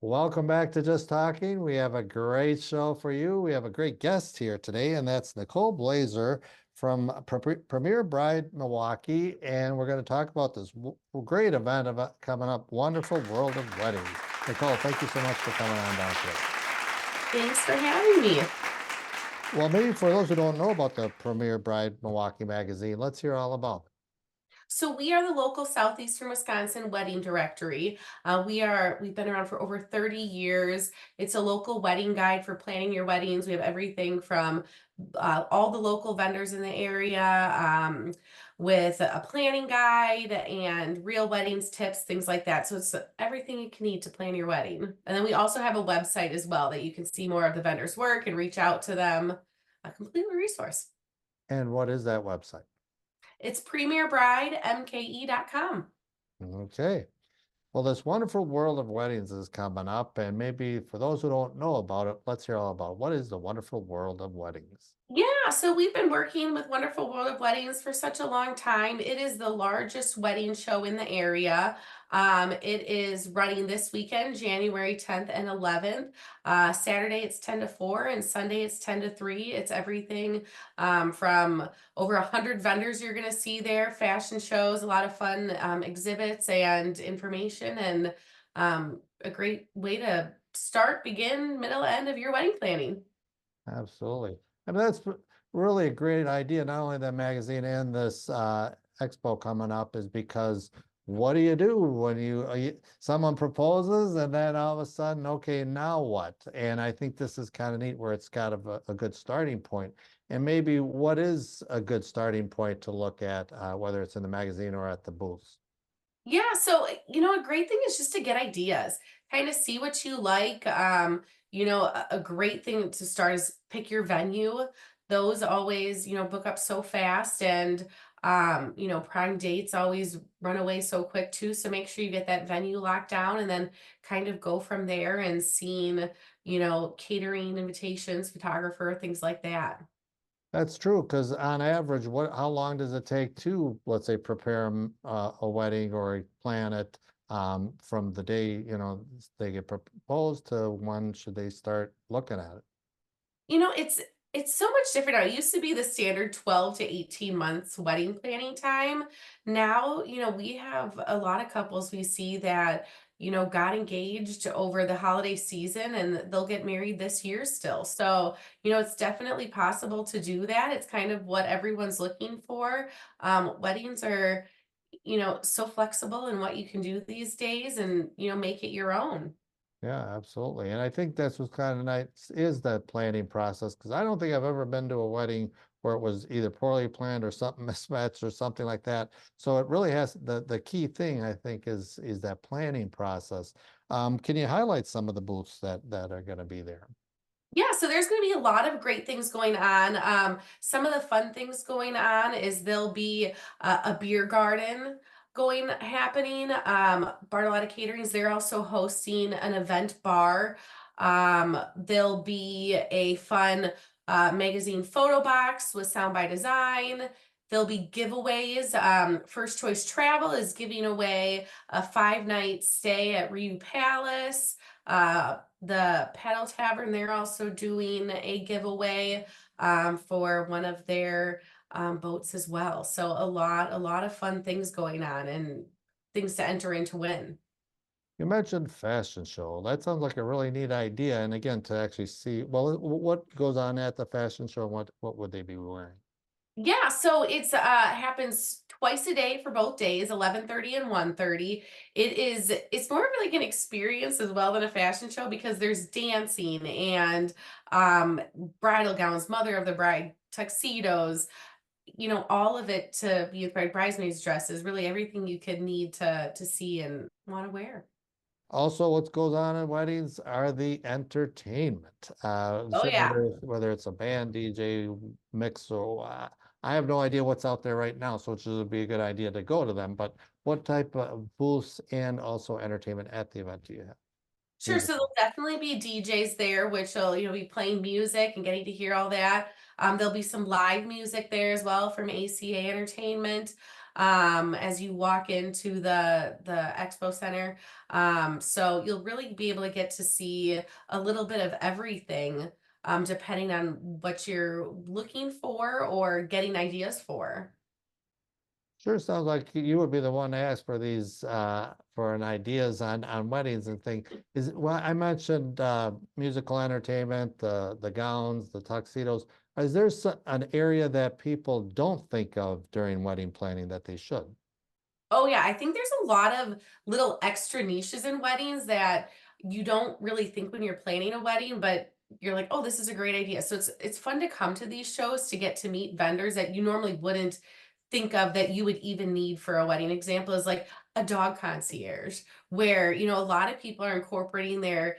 Welcome back to Just Talking. We have a great show for you. We have a great guest here today, and that's Nicole Blazer from Permier Bride, Milwaukee. And we're going to talk about this great event coming up, Wonderful World of Weddings. Nicole, thank you so much for coming on down today. Thanks for having me. Well, maybe for those who don't know about the Permier Bride Milwaukee magazine, let's hear all about it. So we are the local Southeastern Wisconsin wedding directory. We've been around for over 30 years. It's a local wedding guide for planning your weddings. We have everything from all the local vendors in the area, with a planning guide and real weddings tips, things like that. So it's everything you can need to plan your wedding. And then we also have a website as well that you can see more of the vendors' work and reach out to them. A complete resource. And what is that website? It's premierbridemke.com. Okay. Well, this wonderful world of weddings is coming up, and maybe for those who don't know about it, let's hear all about what is the wonderful world of weddings. Yeah, so we've been working with Wonderful World of Weddings for such a long time. It is the largest wedding show in the area. It is running this weekend, January 10th and 11th. Saturday it's 10 to 4 and Sunday it's 10 to 3. It's everything from over 100 vendors you're going to see there, fashion shows, a lot of fun exhibits and information, and a great way to start, begin, middle, end of your wedding planning. Absolutely. I mean, that's really a great idea. Not only the magazine and this expo coming up is because what do you do when someone proposes and then all of a sudden, okay, now what? And I think this is kind of neat where it's got a good starting point. And maybe what is a good starting point to look at, whether it's in the magazine or at the booths? Yeah, so a great thing is just to get ideas, kind of see what you like. A great thing to start is pick your venue. Those always, book up so fast, and prime dates always run away so quick too. So make sure you get that venue locked down and then kind of go from there and seeing, catering, invitations, photographer, things like that. That's true, because on average, how long does it take to, let's say, prepare a wedding or plan it from the day, they get proposed to when should they start looking at it? It's so much different now. It used to be the standard 12 to 18 months wedding planning time. Now, we have a lot of couples we see that, got engaged over the holiday season and they'll get married this year still. So, it's definitely possible to do that. It's kind of what everyone's looking for. Weddings are, so flexible in what you can do these days, and, make it your own. Yeah, absolutely. And I think that's what's kind of nice is that planning process, because I don't think I've ever been to a wedding where it was either poorly planned or something mismatched or something like that. So it really has the key thing I think is that planning process. Can you highlight some of the booths that are going to be there? Yeah, so there's going to be a lot of great things going on. Some of the fun things going on is there'll be a beer garden happening. Bartolotta Caterings, they're also hosting an event bar. There'll be a fun magazine photo box with Sound by Design. There'll be giveaways. First Choice Travel is giving away a 5-night stay at Ryu Palace. The Paddle Tavern, they're also doing a giveaway for one of their boats as well. So a lot of fun things going on and things to enter in to win. You mentioned fashion show. That sounds like a really neat idea. And again, to actually see, well, what goes on at the fashion show? What would they be wearing? Yeah, so it's happens twice a day for both days, 11:30 and 1:30. It's more of like an experience as well than a fashion show because there's dancing and bridal gowns, mother of the bride tuxedos, all of it to be with bride bridesmaids dresses, really everything you could need to see and want to wear. Also, what goes on in weddings are the entertainment. Oh yeah. Whether it's a band, DJ, mix, or I have no idea what's out there right now, so it would be a good idea to go to them. But what type of booths and also entertainment at the event do you have? Sure, so Music. there'll definitely be DJs there, which will, be playing music and getting to hear all that. There'll be some live music there as well from ACA Entertainment. as you walk into the expo center. So you'll really be able to get to see a little bit of everything, depending on what you're looking for or getting ideas for. Sure sounds like you would be the one to ask for these for an ideas on weddings and things. Is well, I mentioned musical entertainment, the gowns, the tuxedos. Is there an area that people don't think of during wedding planning that they should? Oh yeah, I think there's a lot of little extra niches in weddings that you don't really think when you're planning a wedding, but you're like, "Oh, this is a great idea." So it's fun to come to these shows to get to meet vendors that you normally wouldn't think of that you would even need for a wedding. Example is like a dog concierge, where, a lot of people are incorporating their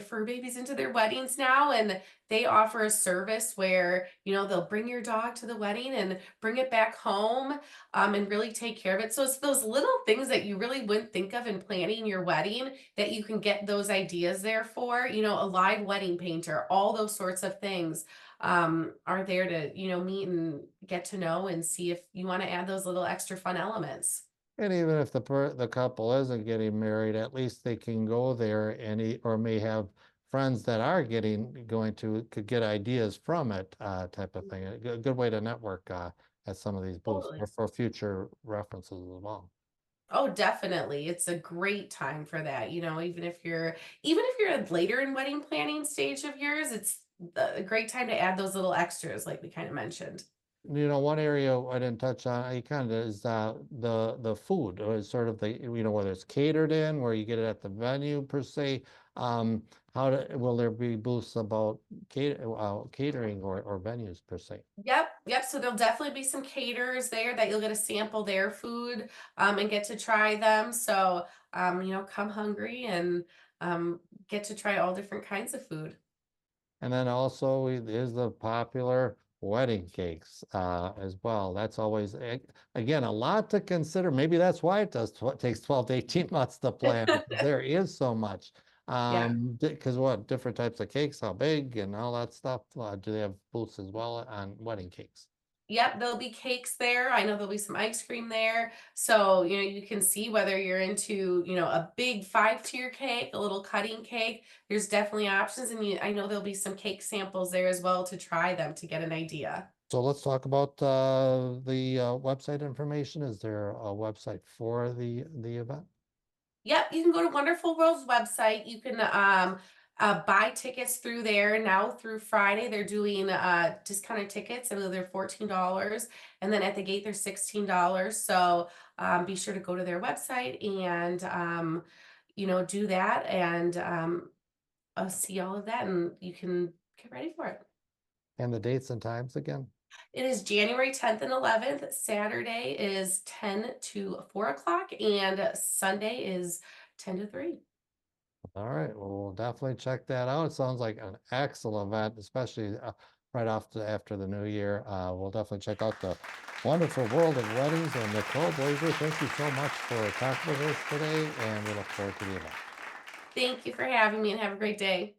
fur babies into their weddings now, and they offer a service where, they'll bring your dog to the wedding and bring it back home, and really take care of it. So it's those little things that you really wouldn't think of in planning your wedding that you can get those ideas there for, a live wedding painter, all those sorts of things are there to, meet and get to know and see if you want to add those little extra fun elements. And even if the couple isn't getting married, at least they can go there and or may have friends that are going to could get ideas from it, type of thing. A good way to network at some of these booths Totally. or for future references as well. Oh, definitely. It's a great time for that. Even if you're later in wedding planning stage of yours, it's a great time to add those little extras like we kind of mentioned. One area I didn't touch on, you kind of is the food, or sort of whether it's catered in, where you get it at the venue per se. Um, will there be booths about catering or venues per se? Yep, yep. So there'll definitely be some caterers there that you'll get to sample their food, and get to try them. So, come hungry and get to try all different kinds of food. And then also is the popular wedding cakes as well. That's always, again, a lot to consider. Maybe that's why takes 12 to 18 months to plan, because there is so much. Yeah. Because what different types of cakes, how big and all that stuff. Do they have booths as well on wedding cakes? Yep, there'll be cakes there. I know there'll be some ice cream there. So, you can see whether you're into, a big 5-tier cake, a little cutting cake. There's definitely options. And I know there'll be some cake samples there as well to try them to get an idea. So let's talk about the website information. Is there a website for the event? Yep, you can go to Wonderful World's website. You can buy tickets through there now through Friday. They're doing discounted tickets. I believe they're $14, and then at the gate they're $16. So be sure to go to their website and do that and see all of that, and you can get ready for it. And the dates and times again? It is January 10th and 11th. Saturday is 10 to 4 o'clock, and Sunday is 10 to 3. All right, well, we'll definitely check that out. It sounds like an excellent event, especially right after the new year. We'll definitely check out the wonderful world of weddings. And Nicole Blazer, thank you so much for talking with us today, and we look forward to the event. Thank you for having me and have a great day.